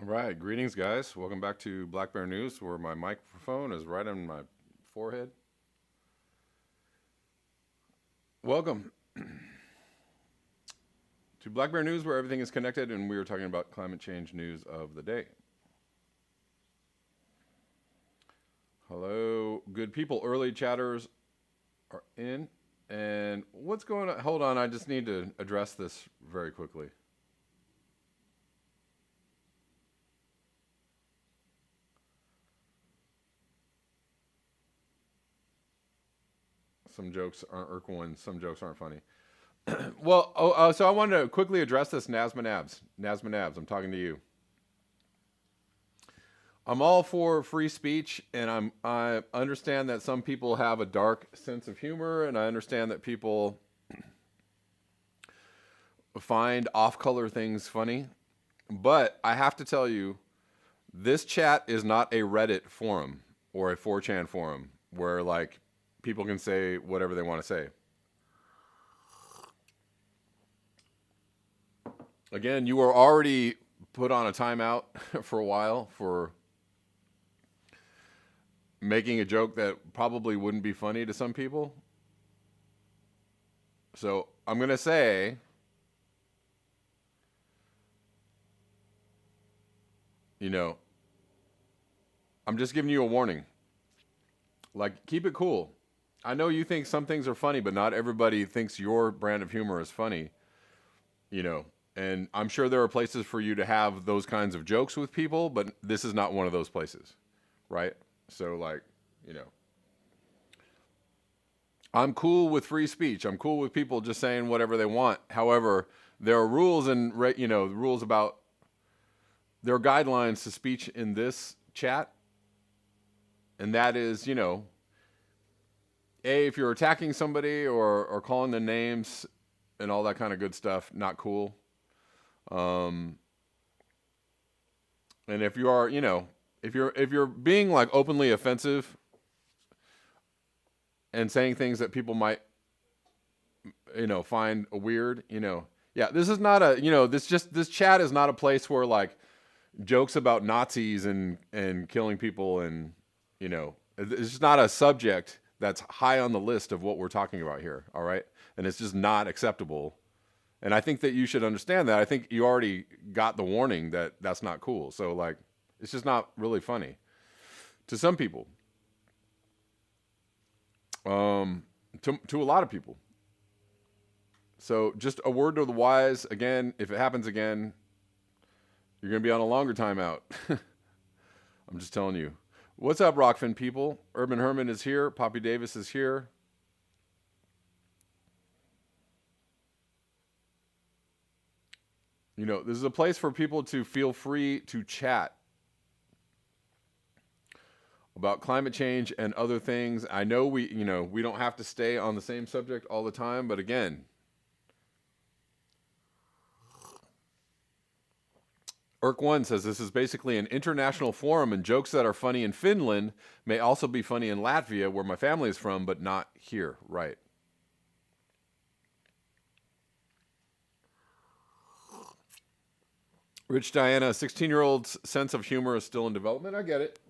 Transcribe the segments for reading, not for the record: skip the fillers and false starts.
All right, greetings, guys. Welcome back to Black Bear News, where my microphone is right on my forehead. Welcome to Black Bear News, where everything is connected, and we are talking about climate change news of the day. Hello, good people. Early chatters are in. And what's going on? Hold on, I just need to address this very quickly. Some jokes aren't Urkel, some jokes aren't funny. So I wanted to quickly address this Nasmanabs. Nasmanabs, I'm talking to you. I'm all for free speech, and I understand that some people have a dark sense of humor, and I understand that people find off-color things funny. But I have to tell you, this chat is not a Reddit forum or a 4chan forum where like people can say whatever they want to say. Again, you were already put on a timeout for a while for making a joke that probably wouldn't be funny to some people. So I'm going to say, I'm just giving you a warning. Like, keep it cool. I know you think some things are funny, but not everybody thinks your brand of humor is funny, And I'm sure there are places for you to have those kinds of jokes with people, but this is not one of those places, right? So, I'm cool with free speech. I'm cool with people just saying whatever they want. However, there are rules and, rules about, there are guidelines to speech in this chat. And that is, if you're attacking somebody or calling them names and all that kind of good stuff, not cool. And if you are, if you're being like openly offensive and saying things that people might, find weird, this is not a, this chat is not a place where like jokes about Nazis and killing people and, it's just not a subject that's high on the list of what we're talking about here. All right. And it's just not acceptable. And I think that you should understand that. I think you already got the warning that that's not cool. So like, it's just not really funny to some people. To a lot of people. So just a word to the wise. Again, if it happens again, you're going to be on a longer timeout. I'm just telling you. What's up, Rockfin people? Urban Herman is here. Poppy Davis is here. This is a place for people to feel free to chat about climate change and other things. I know we don't have to stay on the same subject all the time, but again, Irk1 says this is basically an international forum, and jokes that are funny in Finland may also be funny in Latvia, where my family is from, but not here. Right. Rich Diana, 16-year-old's sense of humor is still in development. I get it.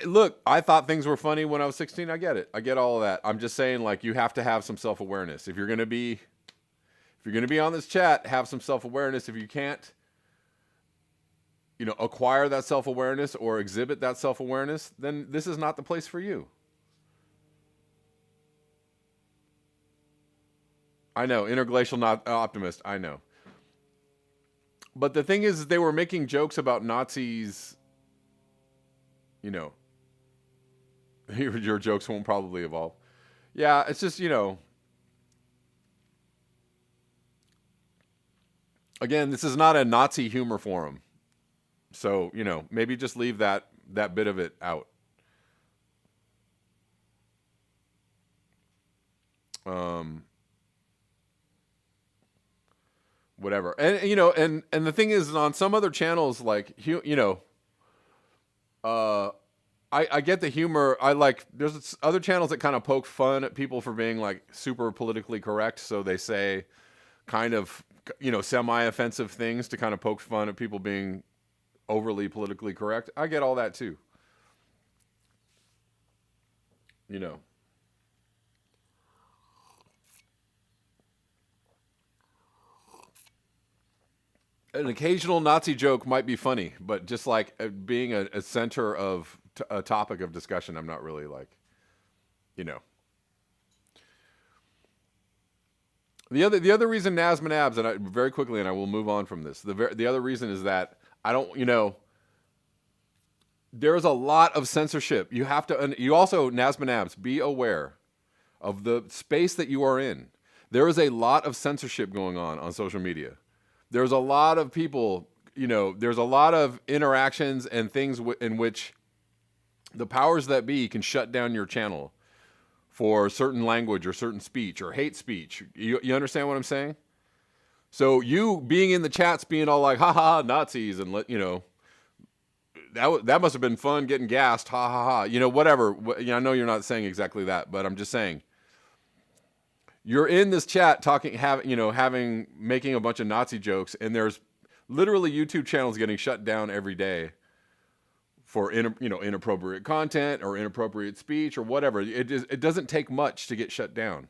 Look, I thought things were funny when I was 16. I get it. I get all of that. I'm just saying, like, you have to have some self-awareness. If you're going to be on this chat, have some self-awareness. If you can't, acquire that self-awareness or exhibit that self-awareness, then this is not the place for you. I know, interglacial not optimist, I know. But the thing is, they were making jokes about Nazis, your jokes won't probably evolve. Yeah, it's just, again, this is not a Nazi humor forum. So, maybe just leave that bit of it out. Whatever. And and the thing is, on some other channels, like, I get the humor. There's other channels that kind of poke fun at people for being like super politically correct. So they say kind of semi-offensive things to kind of poke fun at people being overly politically correct. I get all that too. An occasional Nazi joke might be funny, but just like being a center of a topic of discussion, I'm not really like, you know. The other reason Nasman Abs, and very quickly, and I will move on from this. The other reason is that I don't, there is a lot of censorship. You have to, you also, Nasman Abs, be aware of the space that you are in. There is a lot of censorship going on social media. There's a lot of people, there's a lot of interactions and things in which the powers that be can shut down your channel for certain language or certain speech or hate speech. You understand what I'm saying? So you being in the chats being all like, ha ha, Nazis, and that must have been fun getting gassed, ha ha ha. Whatever. I know you're not saying exactly that, but I'm just saying. You're in this chat making a bunch of Nazi jokes, and there's literally YouTube channels getting shut down every day for inappropriate content or inappropriate speech or whatever. It doesn't take much to get shut down,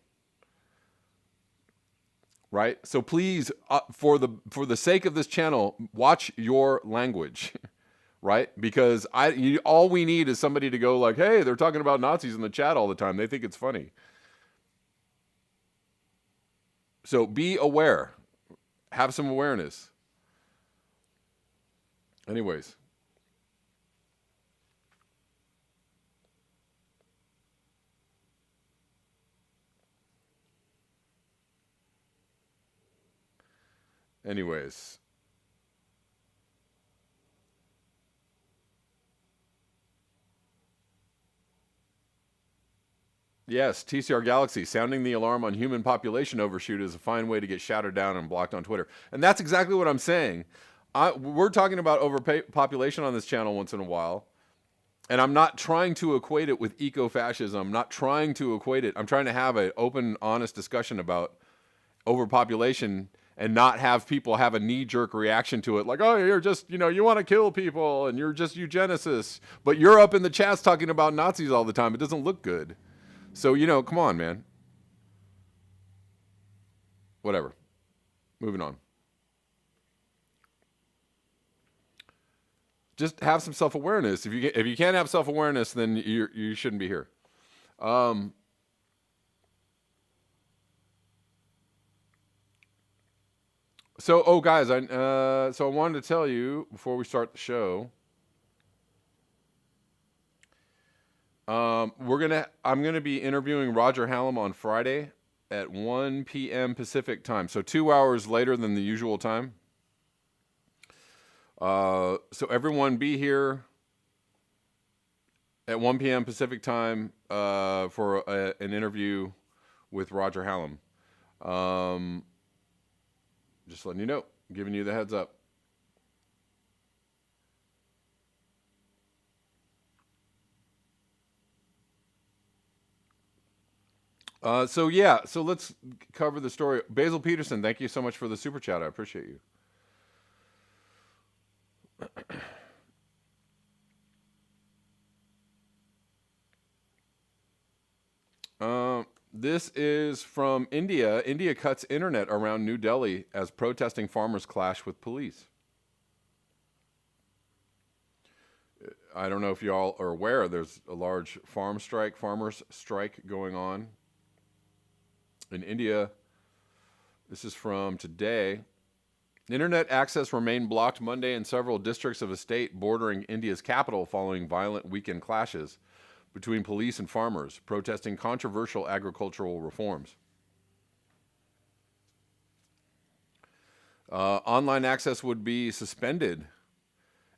right? So please, for the sake of this channel, watch your language, right? Because all we need is somebody to go like, hey, they're talking about Nazis in the chat all the time. They think it's funny. So be aware. Have some awareness. Anyways. Yes, TCR Galaxy, sounding the alarm on human population overshoot is a fine way to get shouted down and blocked on Twitter. And that's exactly what I'm saying. We're talking about overpopulation on this channel once in a while. And I'm not trying to equate it with eco-fascism. I'm not trying to equate it. I'm trying to have an open, honest discussion about overpopulation and not have people have a knee-jerk reaction to it. Like, oh, you're just, you want to kill people and you're just eugenicists. But you're up in the chats talking about Nazis all the time. It doesn't look good. So, come on, man. Whatever. Moving on. Just have some self-awareness. If you can't have self-awareness, then you shouldn't be here. So, guys, I wanted to tell you before we start the show. I'm gonna be interviewing Roger Hallam on Friday at 1 p.m. Pacific time, so 2 hours later than the usual time. So everyone be here at 1 p.m. Pacific time for an interview with Roger Hallam. Just letting you know, giving you the heads up. So let's cover the story. Basil Peterson, thank you so much for the super chat. I appreciate you. This is from India. India cuts internet around New Delhi as protesting farmers clash with police. I don't know if y'all are aware, there's a large farmers strike going on in India. This is from today. Internet access remained blocked Monday in several districts of a state bordering India's capital following violent weekend clashes between police and farmers protesting controversial agricultural reforms. Online access would be suspended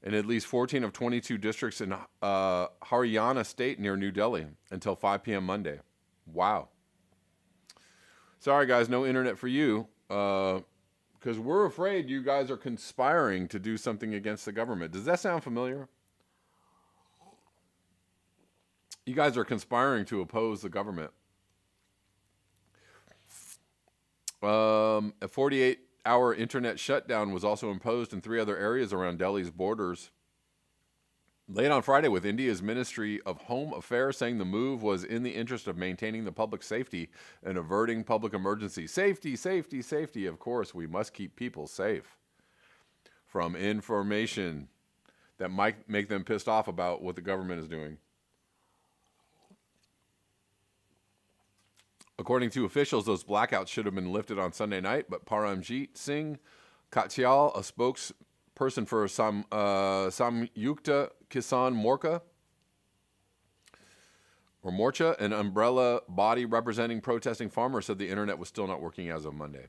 in at least 14 of 22 districts in Haryana state near New Delhi until 5 p.m. Monday. Wow. Sorry, guys, no internet for you, because we're afraid you guys are conspiring to do something against the government. Does that sound familiar? You guys are conspiring to oppose the government. A 48 48-hour internet shutdown was also imposed in 3 other areas around Delhi's borders late on Friday, with India's Ministry of Home Affairs saying the move was in the interest of maintaining the public safety and averting public emergencies. Safety, safety, safety. Of course, we must keep people safe from information that might make them pissed off about what the government is doing. According to officials, those blackouts should have been lifted on Sunday night, but Paramjit Singh Katyal, a spokesperson for Samyukta Kisan Morcha, an umbrella body representing protesting farmers, said the internet was still not working as of Monday.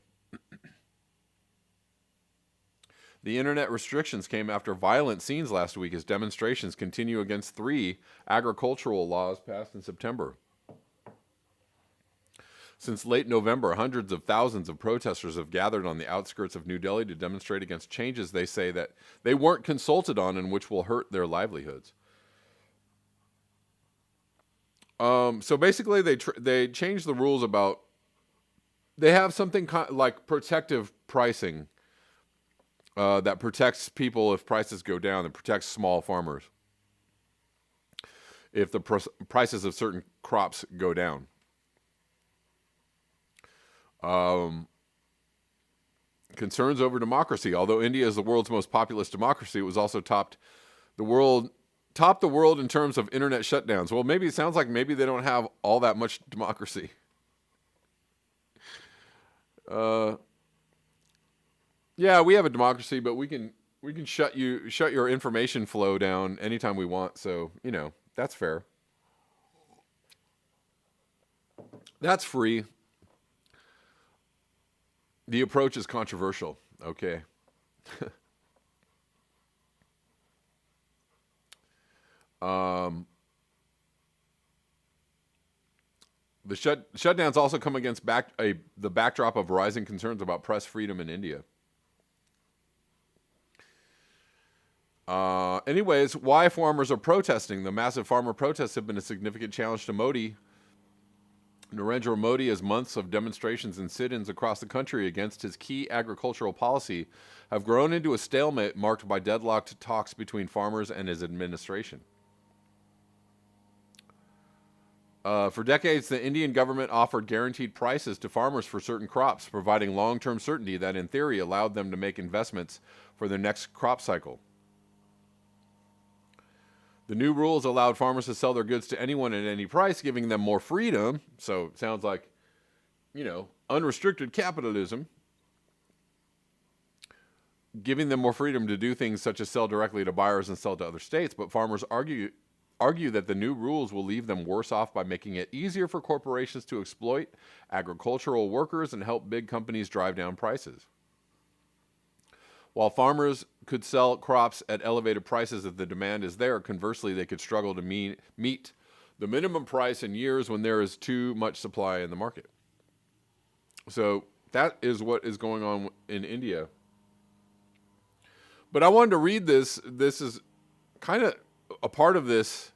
The internet restrictions came after violent scenes last week as demonstrations continue against 3 agricultural laws passed in September. Since late November, hundreds of thousands of protesters have gathered on the outskirts of New Delhi to demonstrate against changes they say that they weren't consulted on and which will hurt their livelihoods. So basically, they changed the rules about. They have something like protective pricing that protects people if prices go down, and protects small farmers if the prices of certain crops go down. Concerns over democracy. Although India is the world's most populous democracy, it was also topped the world in terms of internet shutdowns. Well, maybe it sounds like maybe they don't have all that much democracy. Yeah, we have a democracy, but we can shut your information flow down anytime we want. So, that's fair. That's free. The approach is controversial. Okay. The shutdowns also come against the backdrop of rising concerns about press freedom in India. Anyways, why farmers are protesting. The massive farmer protests have been a significant challenge to Modi. Narendra Modi has months of demonstrations and sit-ins across the country against his key agricultural policy have grown into a stalemate marked by deadlocked talks between farmers and his administration. For decades, the Indian government offered guaranteed prices to farmers for certain crops, providing long-term certainty that in theory allowed them to make investments for their next crop cycle. The new rules allowed farmers to sell their goods to anyone at any price, giving them more freedom. So it sounds like, unrestricted capitalism. Giving them more freedom to do things such as sell directly to buyers and sell to other states. But farmers argue that the new rules will leave them worse off by making it easier for corporations to exploit agricultural workers and help big companies drive down prices. While farmers could sell crops at elevated prices if the demand is there, conversely, they could struggle to meet the minimum price in years when there is too much supply in the market. So that is what is going on in India. But I wanted to read this. This is kind of a part of this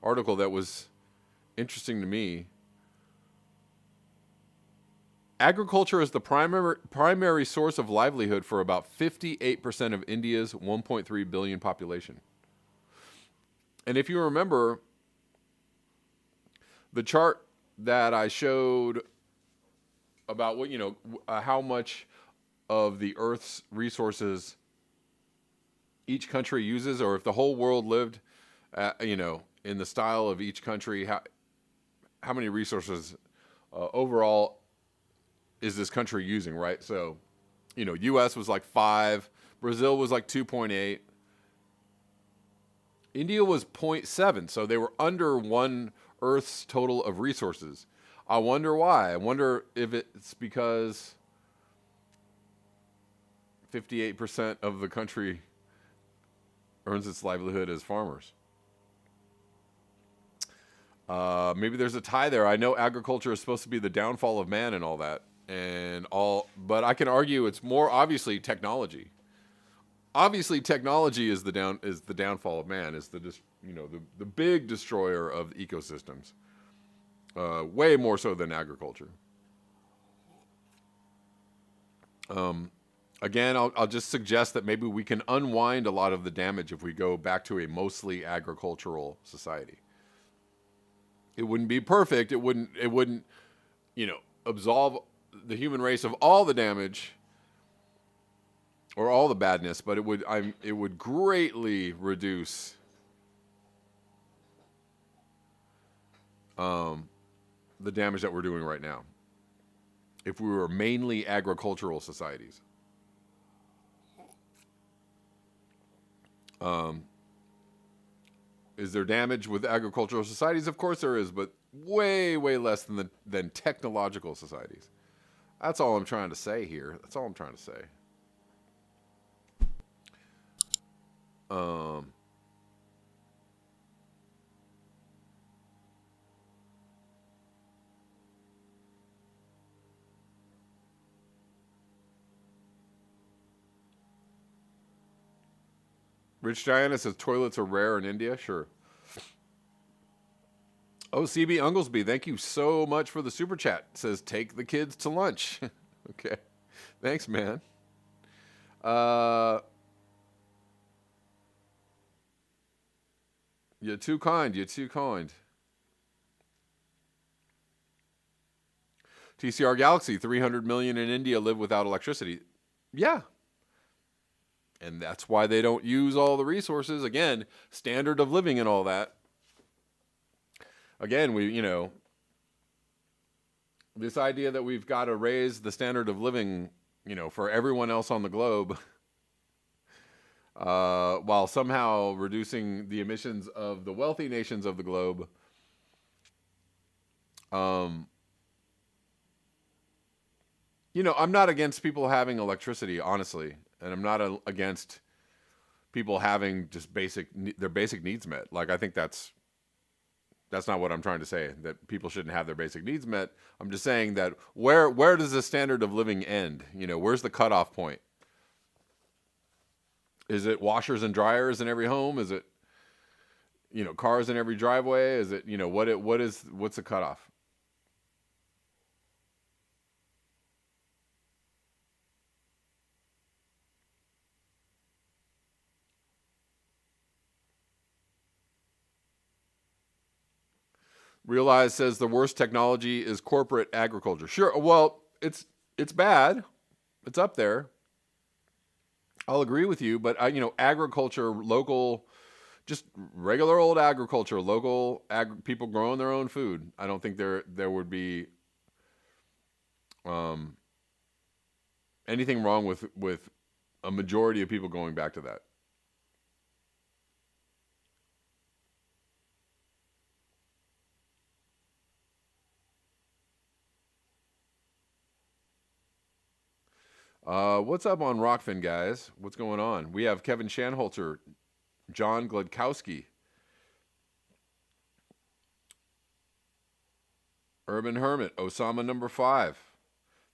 article that was interesting to me. Agriculture is the primary source of livelihood for about 58% of India's 1.3 billion population. And if you remember the chart that I showed about what how much of the Earth's resources each country uses, or if the whole world lived, in the style of each country, how many resources overall is this country using, right? So, U.S. was like 5, Brazil was like 2.8, India was 0.7, so they were under 1 Earth's total of resources. I wonder why. I wonder if it's because 58% of the country earns its livelihood as farmers. Maybe there's a tie there. I know agriculture is supposed to be the downfall of man and all that. But I can argue it's more obviously technology. Obviously, technology is the downfall of man. Is the big destroyer of ecosystems. Way more so than agriculture. Again, I'll just suggest that maybe we can unwind a lot of the damage if we go back to a mostly agricultural society. It wouldn't be perfect. It wouldn't, absolve the human race of all the damage or all the badness, but it would greatly reduce the damage that we're doing right now if we were mainly agricultural societies. Is there damage with agricultural societies? Of course there is, but way, way less than technological societies. That's all I'm trying to say here. That's all I'm trying to say. Rich Diana says toilets are rare in India. Sure. Oh, CB Unglesby, thank you so much for the super chat. Says take the kids to lunch. Okay. Thanks, man. You're too kind. You're too kind. TCR Galaxy, 300 million in India live without electricity. Yeah. And that's why they don't use all the resources. Again, standard of living and all that. Again, this idea that we've got to raise the standard of living, for everyone else on the globe, while somehow reducing the emissions of the wealthy nations of the globe. I'm not against people having electricity, honestly, and I'm not against people having just their basic needs met. Like, I think that's not what I'm trying to say, that people shouldn't have their basic needs met. I'm just saying that where does the standard of living end? Where's the cutoff point? Is it washers and dryers in every home? Is it, cars in every driveway? Is it, what's the cutoff? Realize says the worst technology is corporate agriculture. Sure. Well, it's bad. It's up there. I'll agree with you, but agriculture, local, just regular old agriculture, local people growing their own food. I don't think there would be anything wrong with a majority of people going back to that. What's up on Rockfin, guys? What's going on? We have Kevin Shanholter, John Gledkowski, Urban Hermit, Osama number 5.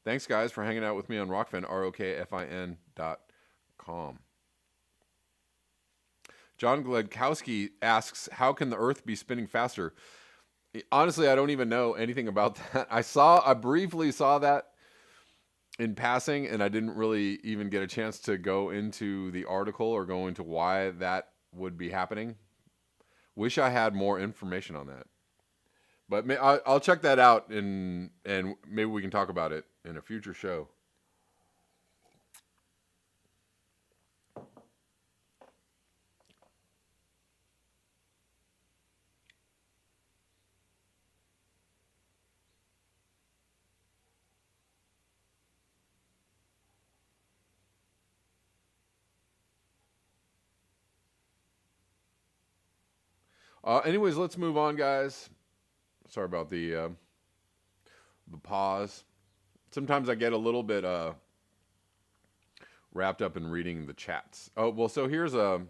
Thanks, guys, for hanging out with me on Rockfin, ROKFIN.com. John Gledkowski asks, how can the Earth be spinning faster? Honestly, I don't even know anything about that. I briefly saw that in passing, and I didn't really even get a chance to go into the article or go into why that would be happening. Wish I had more information on that. But I'll check that out, and maybe we can talk about it in a future show. Anyways, let's move on, guys. Sorry about the pause. Sometimes I get a little bit wrapped up in reading the chats. Oh, well, so here's a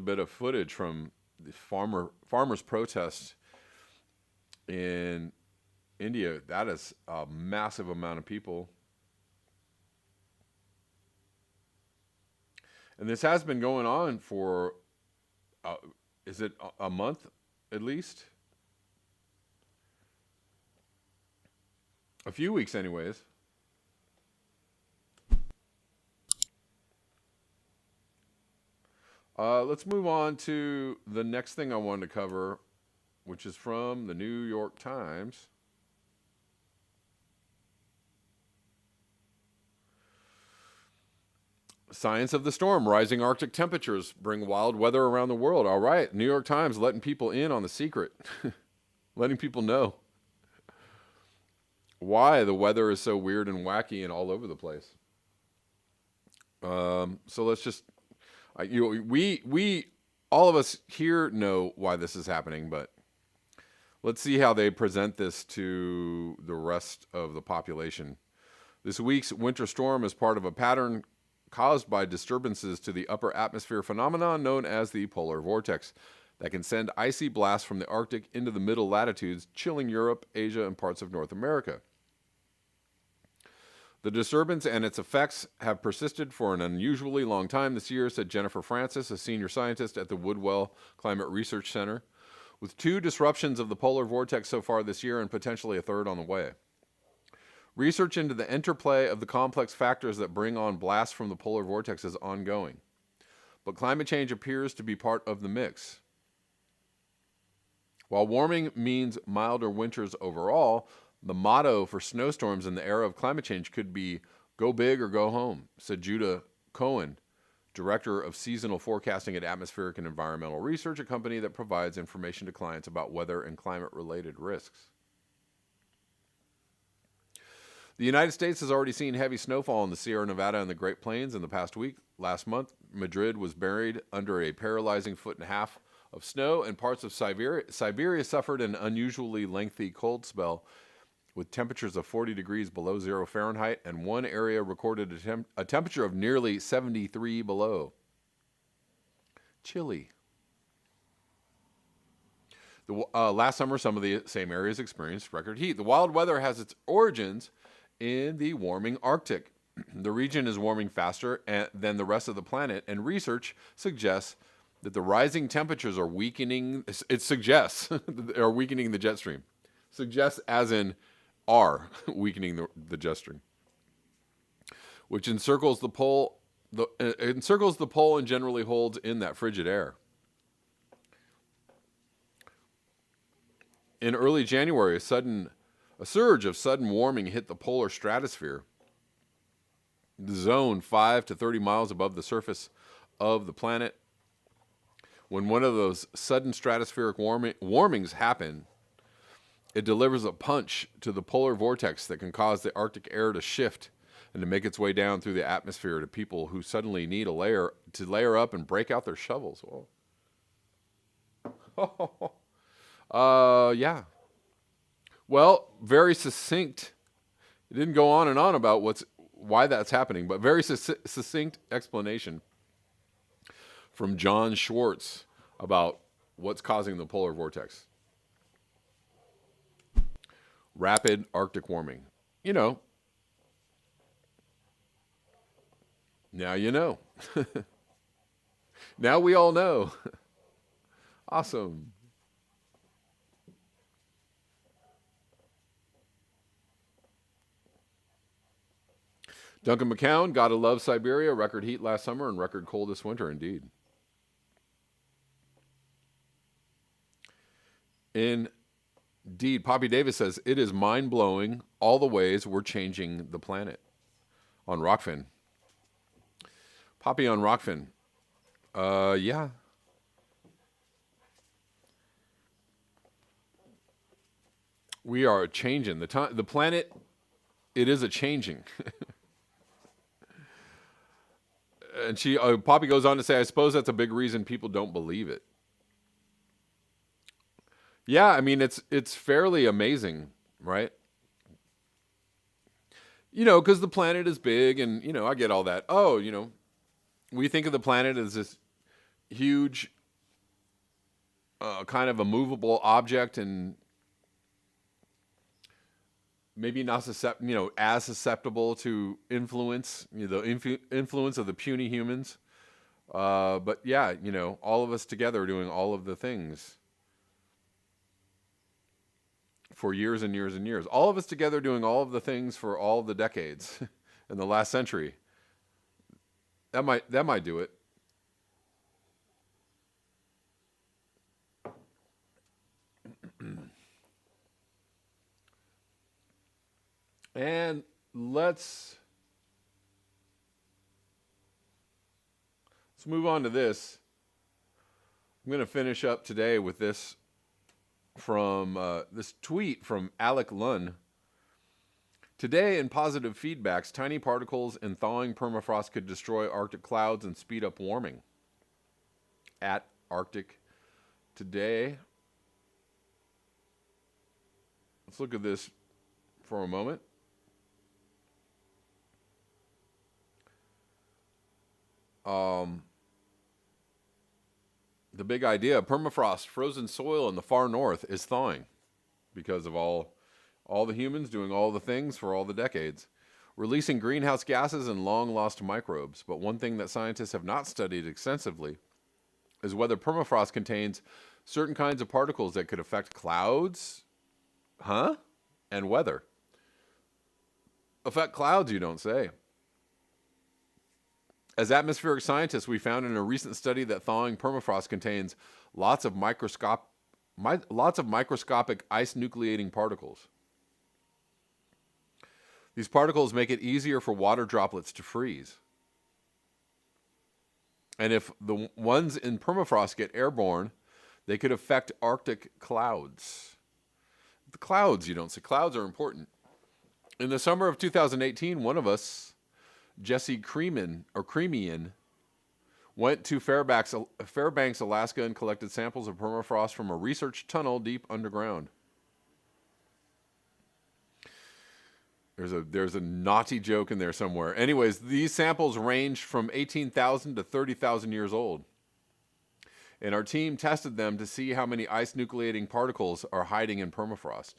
bit of footage from the farmers' protest in India. That is a massive amount of people. And this has been going on for, is it a month at least? A few weeks anyways. Let's move on to the next thing I wanted to cover, which is from the New York Times. Science of the storm. Rising Arctic temperatures bring wild weather around the world. All right. New York Times letting people in on the secret. Letting people know why the weather is so weird and wacky and all over the place. So let's just, we all of us here know why this is happening, but let's see how they present this to the rest of the population. This week's winter storm is part of a pattern caused by disturbances to the upper atmosphere phenomenon known as the polar vortex that can send icy blasts from the Arctic into the middle latitudes, chilling Europe, Asia, and parts of North America. The disturbance and its effects have persisted for an unusually long time this year, said Jennifer Francis, a senior scientist at the Woodwell Climate Research Center, with 2 disruptions of the polar vortex so far this year and potentially a third on the way. Research into the interplay of the complex factors that bring on blasts from the polar vortex is ongoing, but climate change appears to be part of the mix. While warming means milder winters overall, the motto for snowstorms in the era of climate change could be "Go big or go home," said Judah Cohen, director of seasonal forecasting at Atmospheric and Environmental Research, a company that provides information to clients about weather and climate-related risks. The United States has already seen heavy snowfall in the Sierra Nevada and the Great Plains in the past week. Last month, Madrid was buried under a paralyzing 1.5 feet of snow, and parts of Siberia suffered an unusually lengthy cold spell with temperatures of 40 degrees below 0 Fahrenheit, and one area recorded a temperature of nearly 73 below. Chilly. Last summer, some of the same areas experienced record heat. The wild weather has its origins in the warming Arctic. The region is warming faster than the rest of the planet, and research suggests that the rising temperatures are weakening. It suggests are weakening the jet stream. Suggests as in are weakening the jet stream, which encircles the pole. Encircles the pole and generally holds in that frigid air. In early January, a surge of sudden warming hit the polar stratosphere, the zone 5 to 30 miles above the surface of the planet. When one of those sudden stratospheric warmings happen, it delivers a punch to the polar vortex that can cause the Arctic air to shift and to make its way down through the atmosphere to people who suddenly need to layer up and break out their shovels. Yeah. Well, very succinct. It didn't go on and on about why that's happening, but very succinct explanation from John Schwartz about what's causing the polar vortex. Rapid Arctic warming. You know. Now you know. Now we all know. Awesome. Duncan McCown, gotta love Siberia. Record heat last summer and record cold this winter, indeed. Indeed, Poppy Davis says, it is mind-blowing all the ways we're changing the planet. On Rockfin. Poppy on Rockfin. Yeah. We are changing. The planet, it is a changing. And Poppy goes on to say, I suppose that's a big reason people don't believe it. Yeah, I mean, it's fairly amazing, right? You know, because the planet is big and, you know, I get all that. Oh, you know, we think of the planet as this huge kind of a movable object and maybe not as susceptible to influence, the influence of the puny humans. But yeah, you know, all of us together doing all of the things for years and years and years. All of us together doing all of the things for all of the decades in the last century. That might do it. And let's move on to this. I'm going to finish up today with this from this tweet from Alec Lunn. Today, in positive feedbacks, tiny particles in thawing permafrost could destroy Arctic clouds and speed up warming. At Arctic Today. Let's look at this for a moment. The big idea, permafrost, frozen soil in the far north, is thawing because of all the humans doing all the things for all the decades, releasing greenhouse gases and long-lost microbes. But one thing that scientists have not studied extensively is whether permafrost contains certain kinds of particles that could affect clouds, and weather. Affect clouds, you don't say. As atmospheric scientists, we found in a recent study that thawing permafrost contains lots of microscopic ice nucleating particles. These particles make it easier for water droplets to freeze. And if the ones in permafrost get airborne, they could affect Arctic clouds. The clouds, you don't say. Clouds are important. In the summer of 2018, one of us, Jesse Creamian, went to Fairbanks, Alaska, and collected samples of permafrost from a research tunnel deep underground. There's a naughty joke in there somewhere. Anyways, these samples ranged from 18,000 to 30,000 years old. And our team tested them to see how many ice nucleating particles are hiding in permafrost.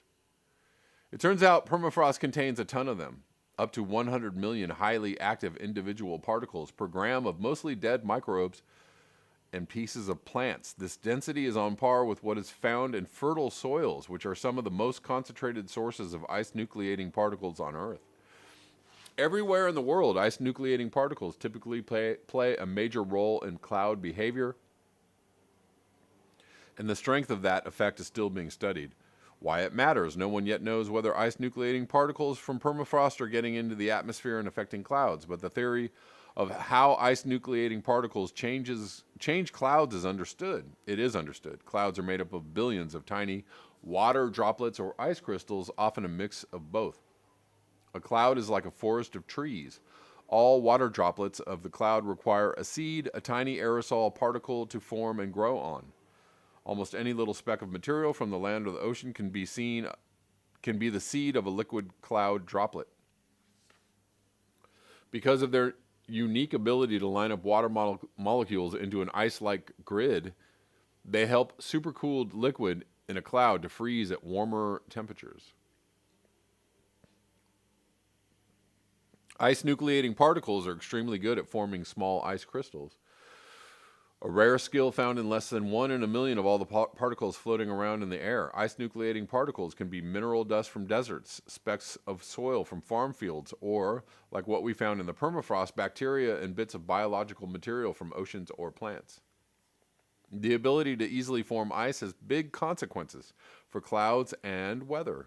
It turns out permafrost contains a ton of them, up to 100 million highly active individual particles per gram of mostly dead microbes and pieces of plants. This density is on par with what is found in fertile soils, which are some of the most concentrated sources of ice nucleating particles on Earth. Everywhere in the world, ice nucleating particles typically play a major role in cloud behavior, and the strength of that effect is still being studied. Why it matters, no one yet knows whether ice nucleating particles from permafrost are getting into the atmosphere and affecting clouds, but the theory of how ice nucleating particles change clouds is understood. It is understood. Clouds are made up of billions of tiny water droplets or ice crystals, often a mix of both. A cloud is like a forest of trees. All water droplets of the cloud require a seed, a tiny aerosol particle to form and grow on. Almost any little speck of material from the land or the ocean can be the seed of a liquid cloud droplet. Because of their unique ability to line up water molecules into an ice-like grid, they help supercooled liquid in a cloud to freeze at warmer temperatures. Ice nucleating particles are extremely good at forming small ice crystals. A rare skill found in less than 1 in a million of all the particles floating around in the air. Ice nucleating particles can be mineral dust from deserts, specks of soil from farm fields, or, like what we found in the permafrost, bacteria and bits of biological material from oceans or plants. The ability to easily form ice has big consequences for clouds and weather.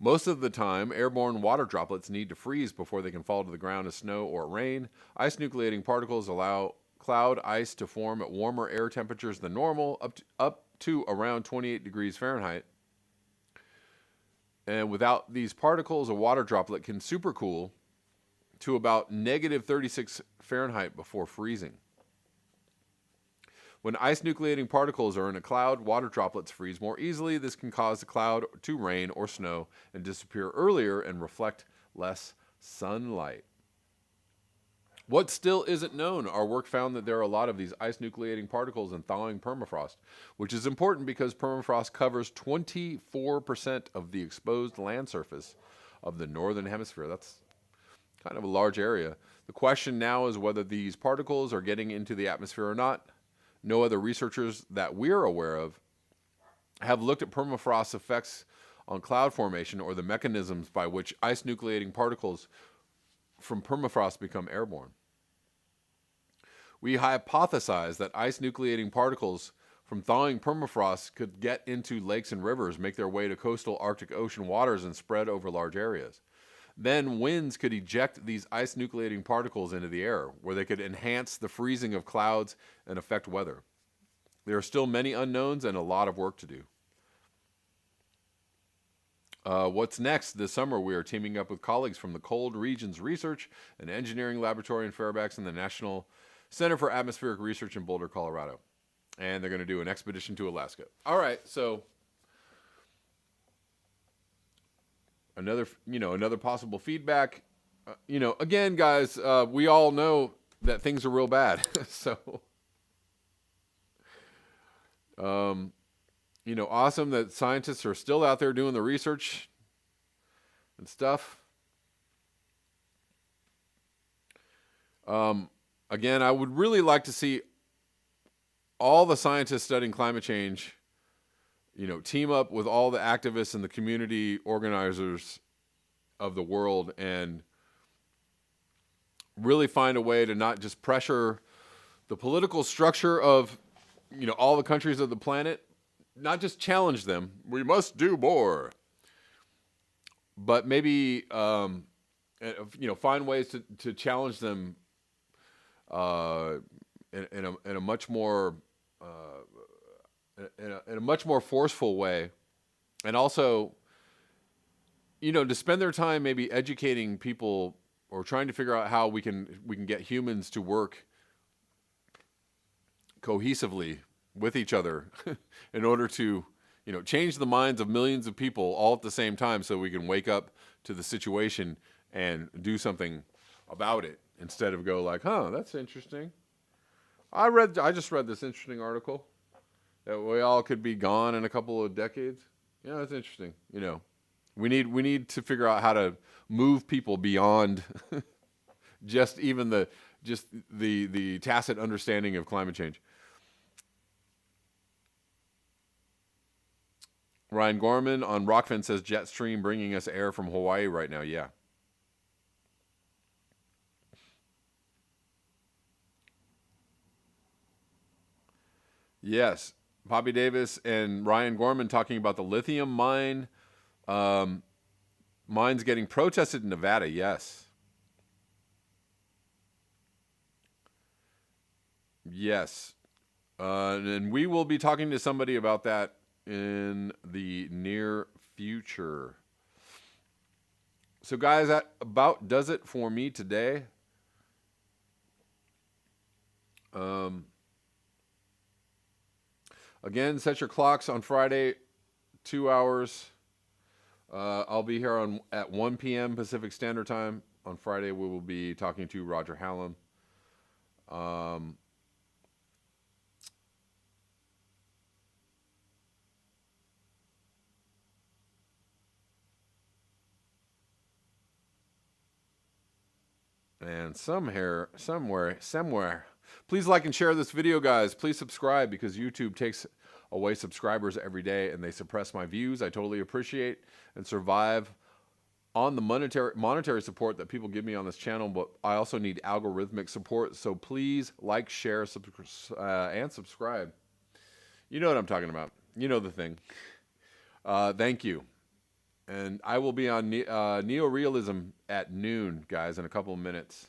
Most of the time, airborne water droplets need to freeze before they can fall to the ground as snow or rain. Ice nucleating particles allow cloud ice to form at warmer air temperatures than normal, up to around 28 degrees Fahrenheit. And without these particles, a water droplet can supercool to about negative 36 Fahrenheit before freezing. When ice nucleating particles are in a cloud, water droplets freeze more easily. This can cause the cloud to rain or snow and disappear earlier and reflect less sunlight. What still isn't known? Our work found that there are a lot of these ice nucleating particles in thawing permafrost, which is important because permafrost covers 24% of the exposed land surface of the northern hemisphere. That's kind of a large area. The question now is whether these particles are getting into the atmosphere or not. No other researchers that we're aware of have looked at permafrost's effects on cloud formation or the mechanisms by which ice nucleating particles from permafrost become airborne. We hypothesize that ice nucleating particles from thawing permafrost could get into lakes and rivers, make their way to coastal Arctic Ocean waters, and spread over large areas. Then winds could eject these ice nucleating particles into the air, where they could enhance the freezing of clouds and affect weather. There are still many unknowns and a lot of work to do. What's next? This summer, we are teaming up with colleagues from the Cold Regions Research and Engineering Laboratory in Fairbanks and the National Center for Atmospheric Research in Boulder, Colorado. And they're going to do an expedition to Alaska. All right, so another possible feedback. Again, guys, we all know that things are real bad. So, awesome that scientists are still out there doing the research and stuff. Again, I would really like to see all the scientists studying climate change, team up with all the activists and the community organizers of the world and really find a way to not just pressure the political structure of, all the countries of the planet, not just challenge them. We must do more. But maybe, find ways to challenge them in a much more in a much more forceful way, and also, to spend their time maybe educating people or trying to figure out how we can get humans to work cohesively with each other in order to, change the minds of millions of people all at the same time, so we can wake up to the situation and do something about it instead of go like, that's interesting. I just read this interesting article that we all could be gone in a couple of decades. That's interesting. We need to figure out how to move people beyond just the tacit understanding of climate change. Ryan Gorman on Rockfin says Jetstream bringing us air from Hawaii right now. Yeah. Yes. Bobby Davis and Ryan Gorman talking about the lithium mine. Mines getting protested in Nevada. Yes. Yes. And we will be talking to somebody about that in the near future. So, guys, that about does it for me today. Again, set your clocks on Friday, 2 hours. I'll be here at 1 p.m. Pacific Standard Time. On Friday, we will be talking to Roger Hallam. And somewhere. Please like and share this video, guys. Please subscribe, because YouTube takes away subscribers every day and they suppress my views. I totally appreciate and survive on the monetary support that people give me on this channel, but I also need algorithmic support. So please like, share, and subscribe. You know what I'm talking about. You know the thing. Thank you. And I will be on Neorealism at noon, guys, in a couple of minutes.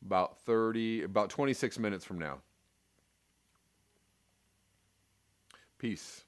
About 26 minutes from now. Peace.